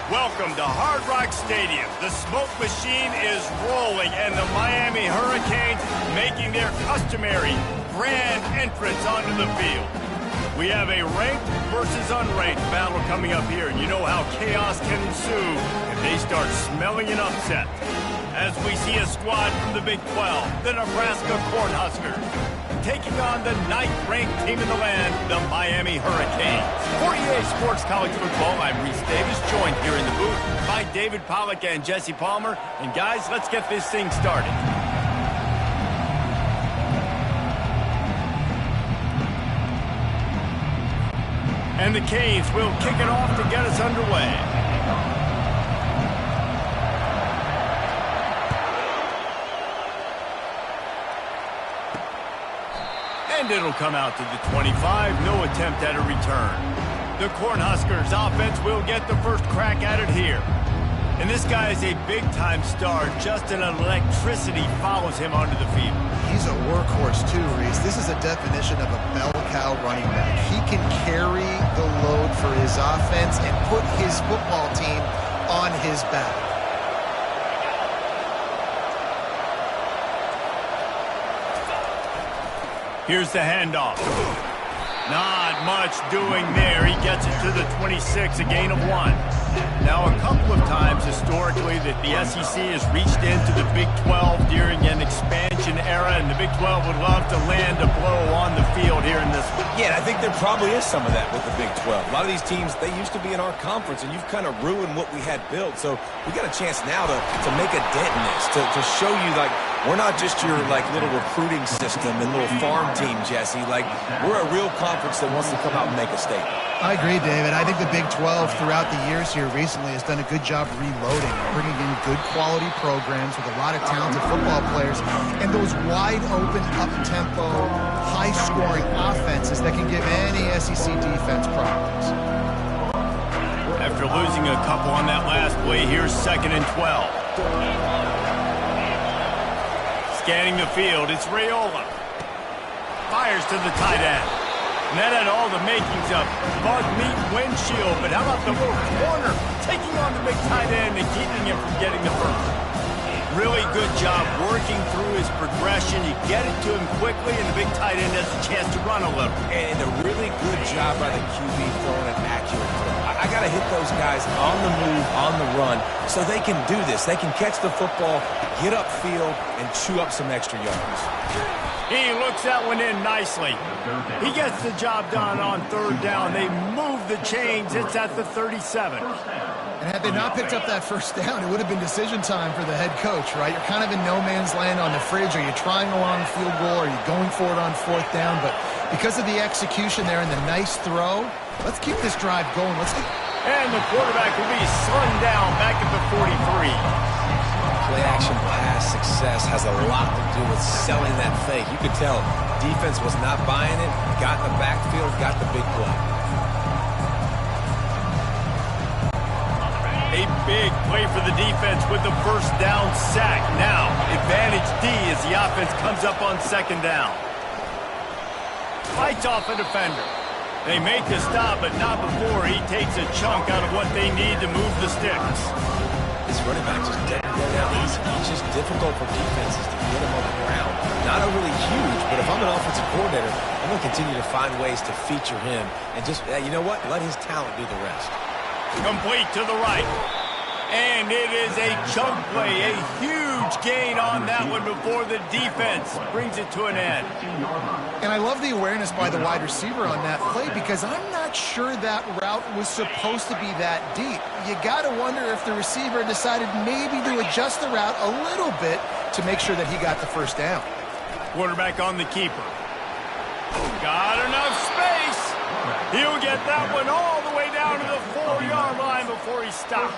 Welcome to Hard Rock Stadium. The smoke machine is rolling, and the Miami Hurricanes making their customary grand entrance onto the field. We have a ranked versus unranked battle coming up here, and you know how chaos can ensue if they start smelling an upset. As we see a squad from the Big 12, the Nebraska Cornhuskers, taking on the 9th-ranked team in the land, the Miami Hurricanes. For EA Sports College Football, I'm Reese Davis, joined here in the booth by David Pollack and Jesse Palmer. And guys, let's get this thing started. And the Canes will kick it off to get us underway. And it'll come out to the 25. No attempt at a return. The Cornhuskers offense will get the first crack at it here. And this guy is a big-time star. Just an electricity follows him onto the field. He's a workhorse too, Reese. This is a definition of a bell cow running back. He can carry the load for his offense and put his football team on his back. Here's the handoff. Not much doing there. He gets it to the 26, a gain of 1. Now, a couple of times historically that the SEC has reached into the Big 12 during an expansion era, and the Big 12 would love to land a blow on the field here in this one. Yeah, I think there probably is some of that with the Big 12. A lot of these teams, they used to be in our conference, and you've kind of ruined what we had built. So we got a chance now to make a dent in this, to show you, like, we're not just your, like, little recruiting system and little farm team, Jesse. Like, we're a real conference that wants to come out and make a statement. I agree, David. I think the Big 12 throughout the years here recently has done a good job reloading, bringing in good quality programs with a lot of talented football players and those wide open, up-tempo, high-scoring offenses that can give any SEC defense problems. After losing a couple on that last play, here's 2nd and 12. Scanning the field, it's Raiola. Fires to the tight end. And that had all the makings of bug meat windshield. But how about the little corner taking on the big tight end and keeping him from getting the first? Really good job working through his progression. You get it to him quickly, and the big tight end has a chance to run a little. And a really good job by the QB throwing an accurate throw. I got to hit those guys on the move, on the run, so they can do this. They can catch the football, get upfield, and chew up some extra yards. He looks that one in nicely. He gets the job done on 3rd down. They move the chains. It's at the 37. And had they not picked up that first down, it would have been decision time for the head coach, right? You're kind of in no man's land on the fridge. Are you trying to go on field goal? Are you going for it on 4th down? But because of the execution there and the nice throw, let's keep this drive going. And the quarterback will be slung down back at the 43. Play-action pass success has a lot to do with selling that fake. You could tell defense was not buying it, got in the backfield, got the big play. A big play for the defense with the 1st down sack. Now, advantage D as the offense comes up on 2nd down. Fights off a defender. They make the stop, but not before he takes a chunk out of what they need to move the sticks. This running back just doesn't go down easy. It's just difficult for defenses to get him on the ground. Not overly huge, but if I'm an offensive coordinator, I'm going to continue to find ways to feature him. And just, you know what? Let his talent do the rest. Complete to the right. And it is a chunk play, a huge gain on that one before the defense brings it to an end. And I love the awareness by the wide receiver on that play because I'm not sure that route was supposed to be that deep. You got to wonder if the receiver decided maybe to adjust the route a little bit to make sure that he got the 1st down. Quarterback on the keeper. Got enough space. He'll get that one all the way down to the 4-yard line before he stopped.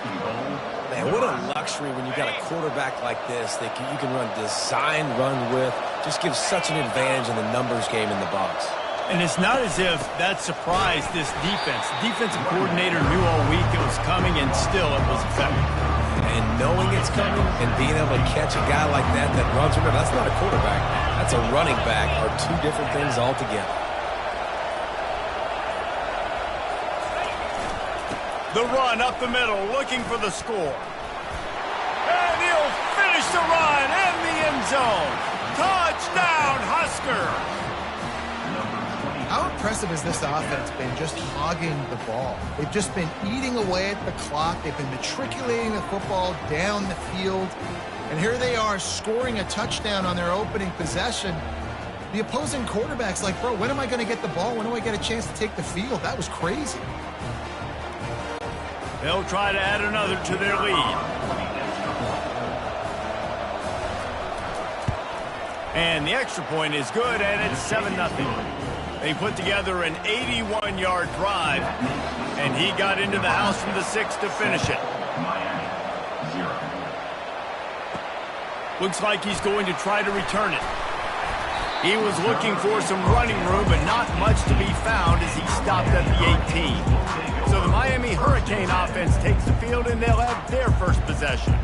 Man, what a luxury when you got a quarterback like this that you can run design run with. Just gives such an advantage in the numbers game in the box. And it's not as if that surprised this defense. Defensive coordinator knew all week it was coming, and still it was effective. And knowing it's coming and being able to catch a guy like that runs, remember, that's not a quarterback. That's a running back, are two different things altogether. The run up the middle, looking for the score. And he'll finish the run in the end zone. Touchdown, Husker! How impressive has this offense been just hogging the ball? They've just been eating away at the clock. They've been matriculating the football down the field. And here they are scoring a touchdown on their opening possession. The opposing quarterback's like, bro, when am I going to get the ball? When do I get a chance to take the field? That was crazy. They'll try to add another to their lead. And the extra point is good, and it's 7-0. They put together an 81-yard drive, and he got into the house from the 6 to finish it. Looks like he's going to try to return it. He was looking for some running room, but not much to be found as he stopped at the 18. So the Miami Hurricane offense takes the field, and they'll have their first possession.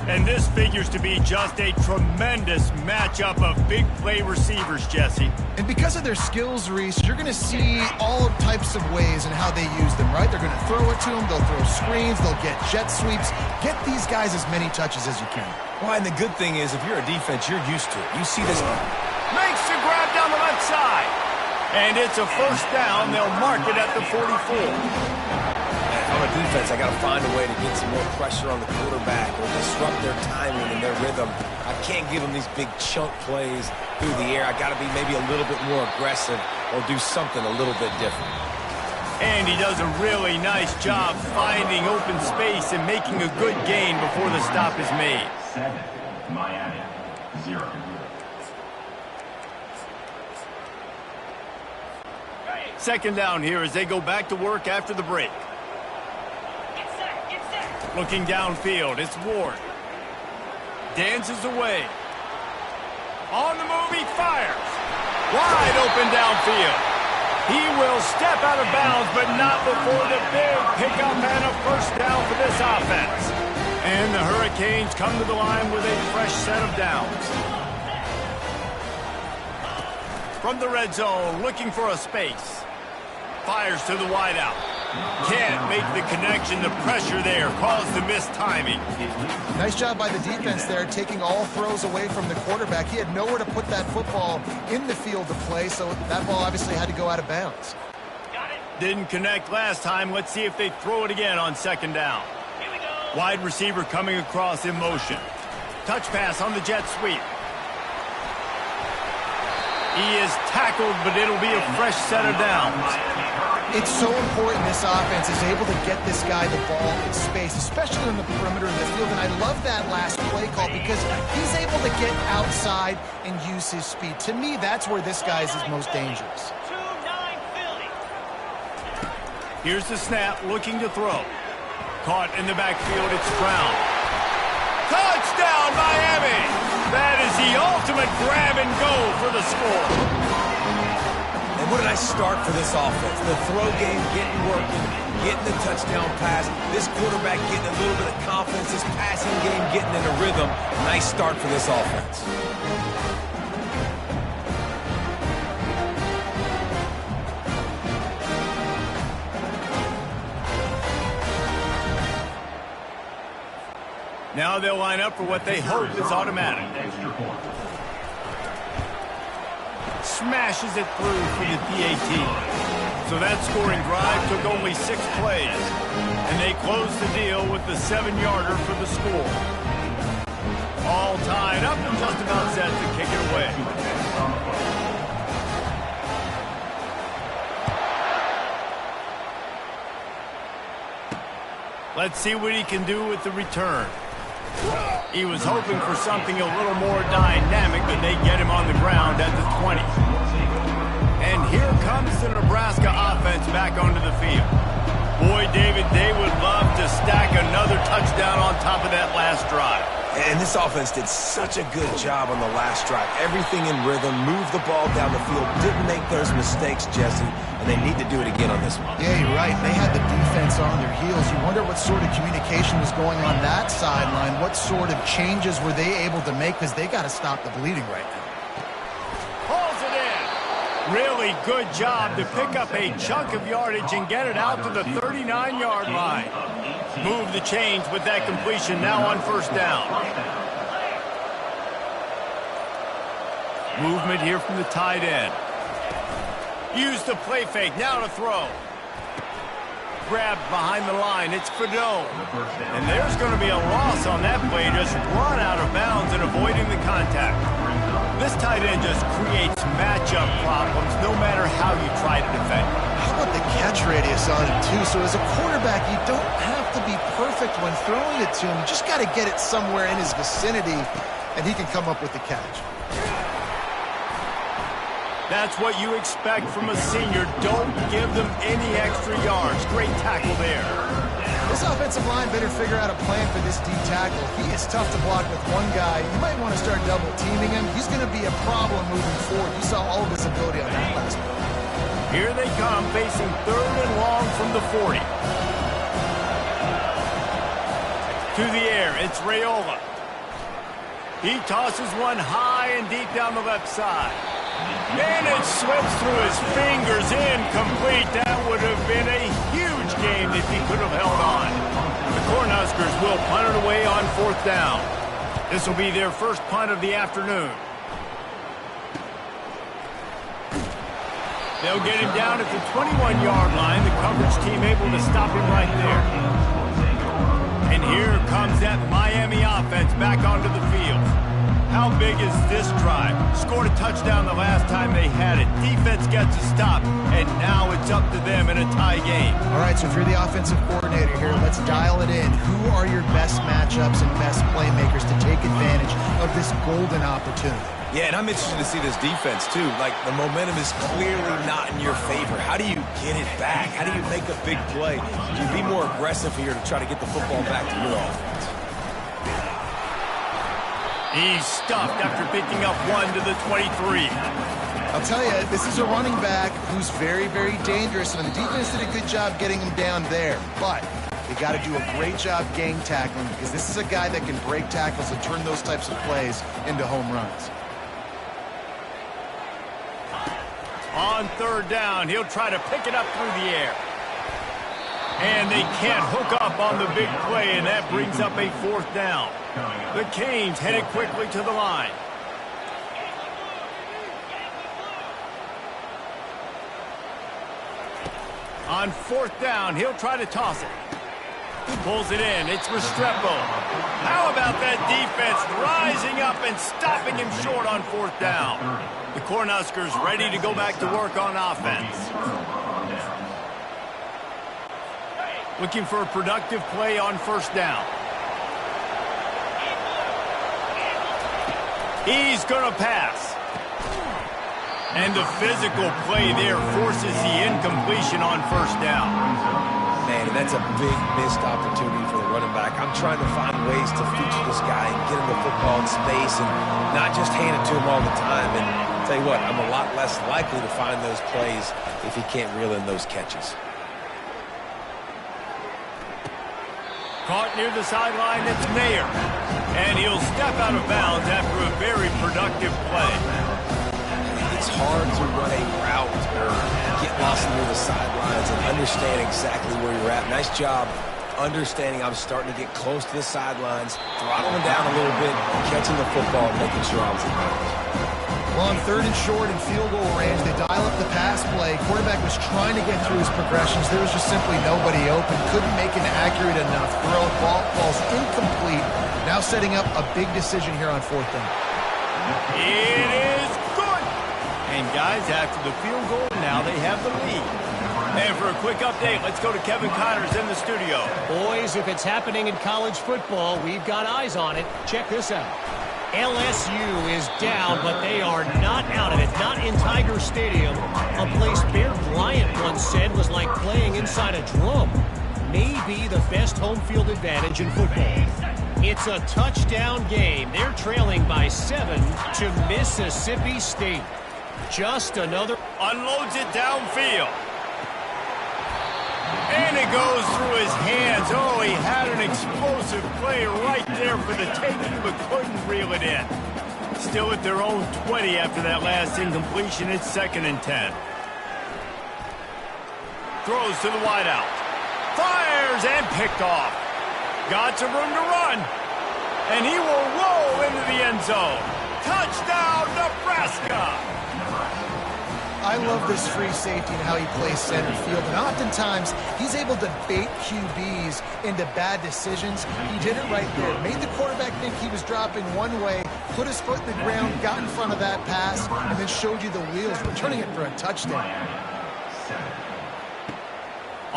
And this figures to be just a tremendous matchup of big play receivers, Jesse. And because of their skills, Reese, you're going to see all types of ways in how they use them, right? They're going to throw it to them. They'll throw screens. They'll get jet sweeps. Get these guys as many touches as you can. Well, and the good thing is, if you're a defense, you're used to it. You see this. Makes the grab down the left side. And it's a first down. They'll mark it at the 44. On a defense, I got to find a way to get some more pressure on the quarterback or disrupt their timing and their rhythm. I can't give them these big chunk plays through the air. I got to be maybe a little bit more aggressive or do something a little bit different. And he does a really nice job finding open space and making a good gain before the stop is made. 7, Miami, 0. Second down here as they go back to work after the break. Looking downfield, it's Ward. Dances away. On the move, he fires. Wide open downfield. He will step out of bounds, but not before the big pickup and a first down for this offense. And the Hurricanes come to the line with a fresh set of downs. From the red zone, looking for a space. Fires to the wideout. Can't make the connection. The pressure there caused the missed timing. Nice job by the defense there, taking all throws away from the quarterback. He had nowhere to put that football in the field to play, so that ball obviously had to go out of bounds. Didn't connect last time. Let's see if they throw it again on second down. Wide receiver coming across in motion. Touch pass on the jet sweep. He is tackled, but it'll be a fresh set of downs. It's so important this offense is able to get this guy the ball in space, especially on the perimeter of the field. And I love that last play call because he's able to get outside and use his speed. To me, that's where this guy is his most dangerous. Here's the snap, looking to throw. Caught in the backfield, it's Brown. Touchdown, Miami! That is the ultimate grab and go for the score. And what did I start for this offense? The throw game getting working, getting the touchdown pass. This quarterback getting a little bit of confidence. This passing game getting in a rhythm. Nice start for this offense. Now they'll line up for what they hope is automatic. Smashes it through for the PAT. So that scoring drive took only 6 plays. And they closed the deal with the 7-yarder for the score. All tied up and just about set to kick it away. Let's see what he can do with the return. He was hoping for something a little more dynamic, but they get him on the ground at the 20. And here comes the Nebraska offense back onto the field. Boy, David, they would love to stack another touchdown on top of that last drive. And this offense did such a good job on the last drive. Everything in rhythm, moved the ball down the field, didn't make those mistakes, Jesse, and they need to do it again on this one. Yeah, you're right. They had the defense on their heels. You wonder what sort of communication was going on that sideline. What sort of changes were they able to make because they got to stop the bleeding right now. Pulls it in. Really good job to pick up a chunk of yardage and get it out to the 39-yard line. Move the chains with that completion now on first down. Movement here from the tight end. Use the play fake, now to throw. Grabbed behind the line, it's Fedone. And there's going to be a loss on that play, just run out of bounds and avoiding the contact. This tight end just creates matchup problems no matter how you try to defend. How about the catch radius on it, too? So as a quarterback, you don't have to be perfect when throwing it to him. You just got to get it somewhere in his vicinity, and he can come up with the catch. That's what you expect from a senior. Don't give them any extra yards. Great tackle there. This offensive line better figure out a plan for this D tackle. He is tough to block with one guy. You might want to start double teaming him. He's going to be a problem moving forward. You saw all of his ability on that last one. Here they come, facing 3rd and long from the 40. To the air, it's Raiola. He tosses one high and deep down the left side. And it slips through his fingers, incomplete. That would have been a huge game if he could have held on. The Cornhuskers will punt it away on 4th down. This will be their first punt of the afternoon. They'll get him down at the 21-yard line. The coverage team able to stop him right there. And here comes that Miami offense back onto the field. How big is this drive? Scored a touchdown the last time they had it. Defense gets a stop, and now it's up to them in a tie game. All right, so if you're the offensive coordinator here, let's dial it in. Who are your best matchups and best playmakers to take advantage of this golden opportunity? Yeah, and I'm interested to see this defense, too. Like, the momentum is clearly not in your favor. How do you get it back? How do you make a big play? Do you be more aggressive here to try to get the football back to your offense? He's stuffed after picking up one to the 23. I'll tell you, this is a running back who's very, very dangerous, and the defense did a good job getting him down there. But they got to do a great job gang tackling because this is a guy that can break tackles and turn those types of plays into home runs. On 3rd down, he'll try to pick it up through the air. And they can't hook up on the big play, and that brings up a 4th down. The Canes headed quickly to the line. On 4th down, he'll try to toss it. Pulls it in. It's Restrepo. How about that defense rising up and stopping him short on 4th down? The Cornhuskers ready to go back to work on offense. Looking for a productive play on 1st down. He's going to pass. And the physical play there forces the incompletion on 1st down. Man, and that's a big missed opportunity for the running back. I'm trying to find ways to feature this guy and get him the football in space and not just hand it to him all the time. And I'll tell you what, I'm a lot less likely to find those plays if he can't reel in those catches. Caught near the sideline, it's Mayer. And he'll step out of bounds after a very productive play. It's hard to run a route or get lost near the sidelines and understand exactly where you're at. Nice job understanding I'm starting to get close to the sidelines, throttling down a little bit, catching the football, and making sure I was in bounds. Well, on 3rd and short and field goal range, they dial up the pass play. Quarterback was trying to get through his progressions. There was just simply nobody open. Couldn't make an accurate enough throw. Ball falls incomplete. Now setting up a big decision here on 4th down. It is good. And guys, after the field goal, now they have the lead. And for a quick update, let's go to Kevin Connors in the studio. Boys, if it's happening in college football, we've got eyes on it. Check this out. LSU is down, but they are not out of it. Not in Tiger Stadium, a place Bear Bryant once said was like playing inside a drum. Maybe the best home field advantage in football. It's a touchdown game. They're trailing by 7 to Mississippi State. Just another. Unloads it downfield. And it goes through his hands. Oh, he had an explosive play right there for the taking, but couldn't reel it in. Still at their own 20 after that last incompletion. It's 2nd and 10. Throws to the wideout. Fires and picked off. Got some room to run. And he will roll into the end zone. Touchdown, Nebraska! I love this free safety and how he plays center field. And oftentimes, he's able to bait QBs into bad decisions. He did it right there. Made the quarterback think he was dropping one way, put his foot in the ground, got in front of that pass, and then showed you the wheels, returning it for a touchdown.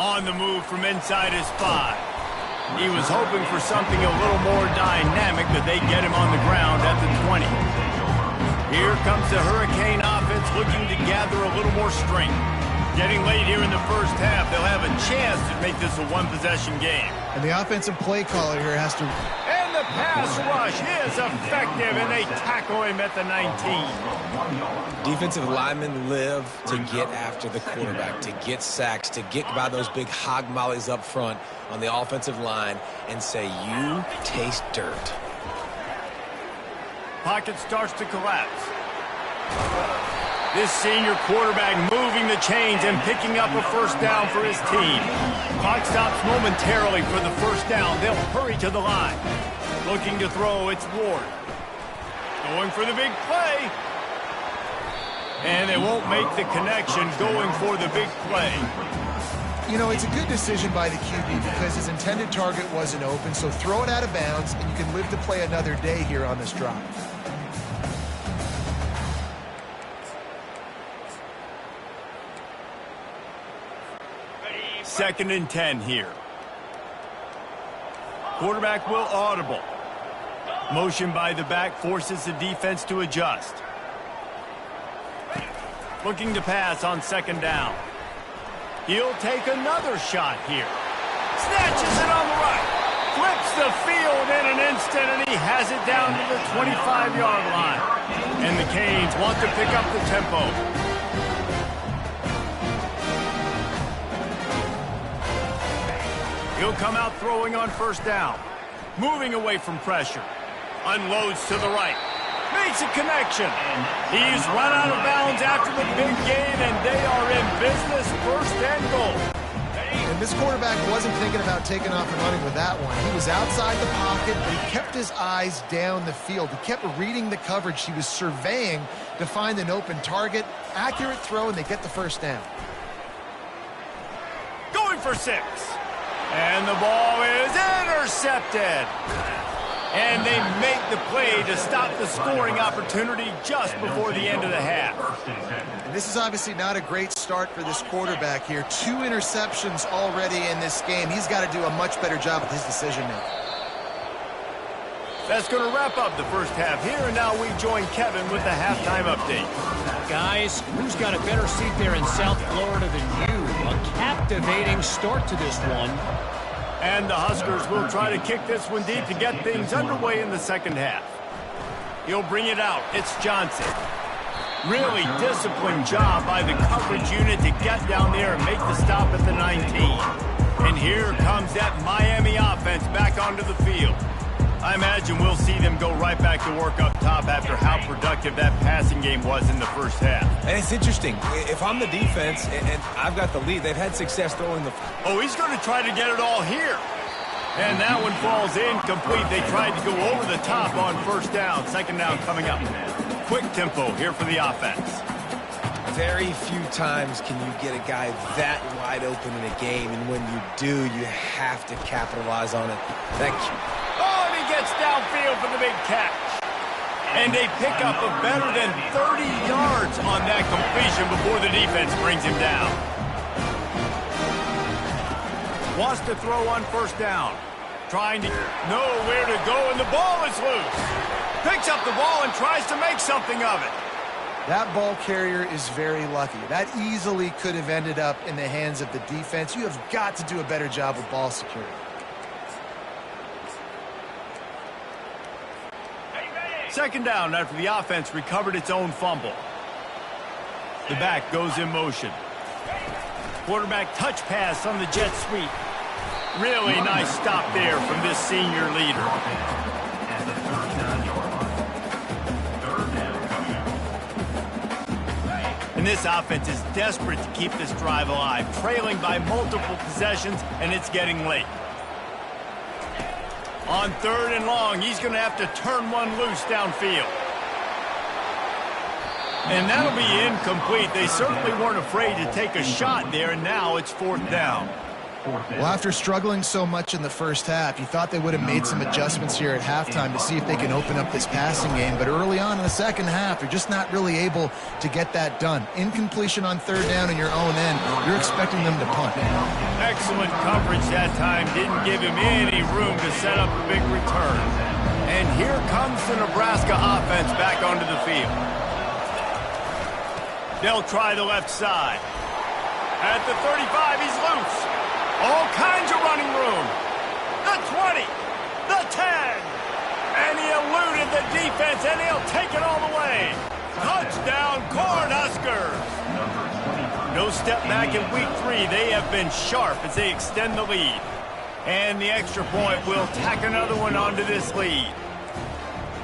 On the move from inside his 5. He was hoping for something a little more dynamic, but they get him on the ground at the 20. Here comes the Hurricane offense looking to gather a little more strength. Getting late here in the first half, they'll have a chance to make this a one-possession game. And the offensive play caller here has to... And the pass rush is effective, and they tackle him at the 19. Defensive linemen live to get after the quarterback, to get sacks, to get by those big hog mollies up front on the offensive line and say, you taste dirt. Pocket starts to collapse. This senior quarterback moving the chains and picking up a first down for his team. Clock stops momentarily for the first down. They'll hurry to the line. Looking to throw, it's Ward. Going for the big play. And they won't make the connection going for the big play. You know, it's a good decision by the QB because his intended target wasn't open, so throw it out of bounds, and you can live to play another day here on this drive. Second and 10 here. Quarterback will audible. Motion by the back forces the defense to adjust. Looking to pass on 2nd down. He'll take another shot here. Snatches it on the right. Flips the field in an instant, and he has it down to the 25-yard line. And the Canes want to pick up the tempo. He'll come out throwing on 1st down. Moving away from pressure. Unloads to the right. Makes a connection. He's run out of bounds after the big gain, and they are in business. 1st and goal. And this quarterback wasn't thinking about taking off and running with that one. He was outside the pocket, but he kept his eyes down the field. He kept reading the coverage. He was surveying to find an open target. Accurate throw, and they get the 1st down. Going for 6. And the ball is intercepted. And they make the play to stop the scoring opportunity just before the end of the half. And this is obviously not a great start for this quarterback here. 2 interceptions already in this game. He's got to do a much better job with his decision-making. That's going to wrap up the first half here, and now we join Kevin with the halftime update. Guys, who's got a better seat there in South Florida than you? A captivating start to this one. And the Huskers will try to kick this one deep to get things underway in the 2nd half. He'll bring it out. It's Johnson. Really disciplined job by the coverage unit to get down there and make the stop at the 19. And here comes that Miami offense back onto the field. I imagine we'll see them go right back to work up top after how productive that passing game was in the first half. And it's interesting. If I'm the defense and I've got the lead, they've had success throwing the... Oh, he's going to try to get it all here. And that one falls incomplete. They tried to go over the top on 1st down. 2nd down coming up. Quick tempo here for the offense. Very few times can you get a guy that wide open in a game, and when you do, you have to capitalize on it. Oh, and he gets downfield for the big catch. And they pick up a better than 30 yards on that completion before the defense brings him down. Wants to throw on 1st down. Trying to know where to go, and the ball is loose. Picks up the ball and tries to make something of it. That ball carrier is very lucky. That easily could have ended up in the hands of the defense. You have got to do a better job with ball security. Second down after the offense recovered its own fumble. The back goes in motion. Quarterback touch pass on the jet sweep. Really nice stop there from this senior leader. And this offense is desperate to keep this drive alive, trailing by multiple possessions, and it's getting late. On 3rd and long, he's going to have to turn one loose downfield. And that'll be incomplete. They certainly weren't afraid to take a shot there, and now it's 4th down. Well, after struggling so much in the first half, you thought they would have made some adjustments here at halftime to see if they can open up this passing game. But early on in the second half, you're just not really able to get that done. Incompletion on 3rd down in your own end, you're expecting them to punt. Excellent coverage that time. Didn't give him any room to set up a big return. And here comes the Nebraska offense back onto the field. They'll try the left side. At the 35, he's loose. All kinds of running room. The 20, the 10. And he eluded the defense, and he'll take it all the way. Touchdown, Cornhuskers. No step back in week 3. They have been sharp as they extend the lead. And the extra point will tack another one onto this lead.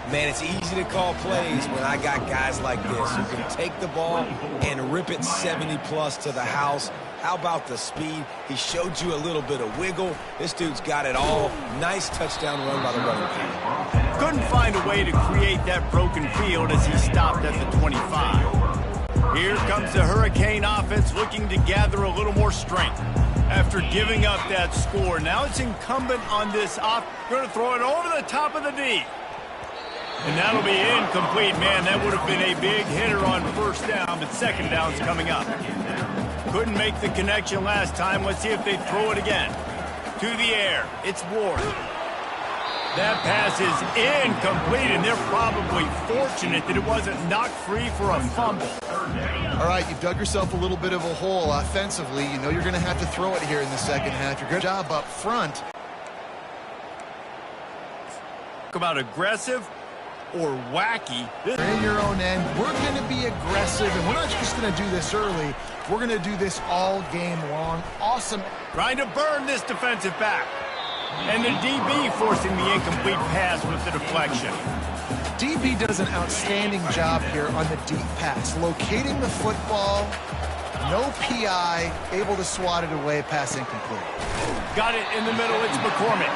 Man, it's easy to call plays when I got guys like this who can take the ball and rip it 70-plus to the house. How about the speed? He showed you a little bit of wiggle. This dude's got it all. Nice touchdown run by the running back. Couldn't find a way to create that broken field as he stopped at the 25. Here comes the Hurricane offense looking to gather a little more strength. After giving up that score, now it's incumbent on this going to throw it over the top of the D. And that'll be incomplete, man. That would have been a big hitter on 1st down, but 2nd down's coming up. Couldn't make the connection last time. Let's see if they throw it again. To the air. It's Ward. That pass is incomplete, and they're probably fortunate that it wasn't knocked free for a fumble. All right, you've dug yourself a little bit of a hole offensively. You know you're going to have to throw it here in the second half. Your good job up front. Talk about aggressive or wacky. In your own end, we're going to be aggressive, and we're not just going to do this early. We're going to do this all game long. Awesome. Trying to burn this defensive back. And the DB forcing the incomplete pass with the deflection. DB does an outstanding job here on the deep pass. Locating the football, no PI, able to swat it away, pass incomplete. Got it in the middle, it's McCormick.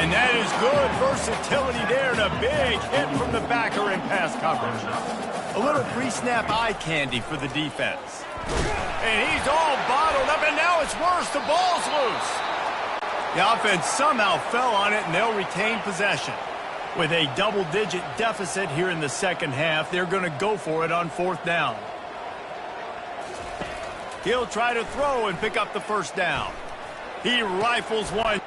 And that is good versatility there, and a big hit from the backer in pass coverage. A little pre-snap eye candy for the defense. And he's all bottled up, and now it's worse. The ball's loose. The offense somehow fell on it, and they'll retain possession. With a double-digit deficit here in the second half, they're going to go for it on 4th down. He'll try to throw and pick up the 1st down. He rifles one.